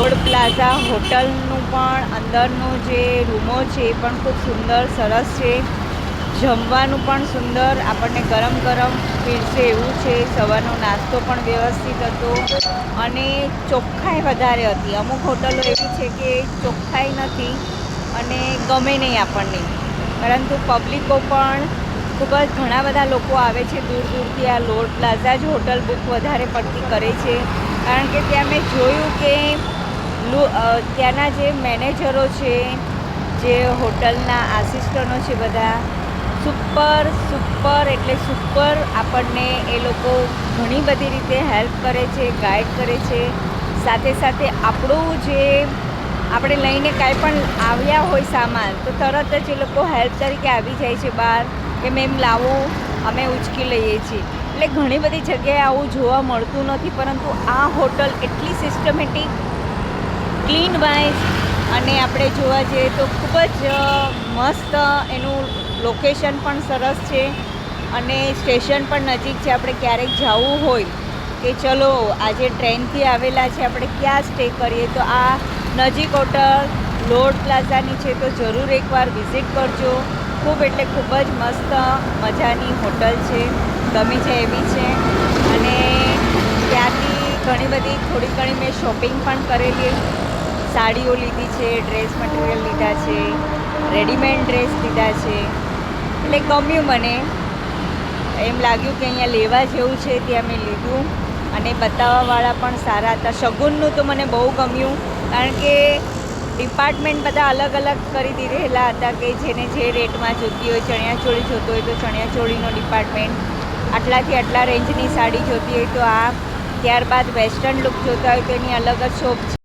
Lord plaza હોટલનું પણ અંદરનું જે રૂમો છે એ પણ ખૂબ સુંદર સરસ છે. જમવાનું પણ સુંદર આપણને ગરમ ગરમ પીરસે એવું છે. સવારનો નાસ્તો પણ વ્યવસ્થિત હતો અને ચોખ્ખાઈ વધારે હતી. અમુક હોટલો એવી છે કે ચોખ્ખાઈ નથી અને ગમે નહીં આપણને, પરંતુ પબ્લિકો પણ ખૂબ જ ઘણા બધા લોકો આવે છે દૂર દૂરથી આ લોર્ડ પ્લાઝા જ હોટલ બુક વધારે પડતી કરે છે. કારણ કે ત્યાં મેં જોયું કે ત્યાંના જે મેનેજરો છે, જે હોટલના આસિસ્ટન્ટો છે, બધા સુપર એટલે સુપર આપણને એ લોકો ઘણી બધી રીતે હેલ્પ કરે છે, ગાઈડ કરે છે. સાથે સાથે આપણું જે આપણે લઈને કાંઈ પણ આવ્યા હોય સામાન, તો તરત જ એ લોકો હેલ્પ તરીકે આવી જાય છે બહાર કે મેમ લાવો, અમે ઉચકી લઈએ છીએ. એટલે ઘણી બધી જગ્યાએ આવું જોવા મળતું નથી, પરંતુ આ હોટલ એટલી સિસ્ટમેટિક, ક્લીન વાઇઝ અને આપણે જોવા જઈએ તો ખૂબ જ મસ્ત એનું લોકેશન પણ સરસ છે અને સ્ટેશન પણ નજીક છે. આપણે ક્યારેક જવું હોય કે ચલો આજે ટ્રેનથી આવેલા છે, આપણે ક્યાં સ્ટે કરીએ, તો આ નજીક હોટલ લોર્ડ પ્લાઝાની છે, તો જરૂર એકવાર વિઝિટ કરજો. ખૂબ એટલે ખૂબ જ મસ્ત મજાની હોટલ છે, ગમી જાય એવી છે. અને ત્યાંથી ઘણી બધી થોડી ઘણી મેં શોપિંગ પણ કરેલી, સાડીઓ લીધી છે, ડ્રેસ મટીરિયલ લીધા છે, રેડીમેડ ડ્રેસ લીધા છે. એટલે ગમ્યું મને, એમ લાગ્યું કે અહીંયા લેવા જેવું છે, ત્યાં મેં લીધું. અને બતાવવાવાળા પણ સારા હતા. શગુનનું તો મને બહુ ગમ્યું, કારણ કે ડિપાર્ટમેન્ટ બધા અલગ અલગ કરી દીધેલા હતા કે જેને જે રેટમાં જોતી હોય, ચણિયાચોળી જોતો હોય તો ચણિયાચોળીનો ડિપાર્ટમેન્ટ, આટલાથી આટલા રેન્જની સાડી જોતી હોય તો આ, ત્યારબાદ વેસ્ટર્ન લુક જોતા હોય તો એની અલગ જ શોપ છે.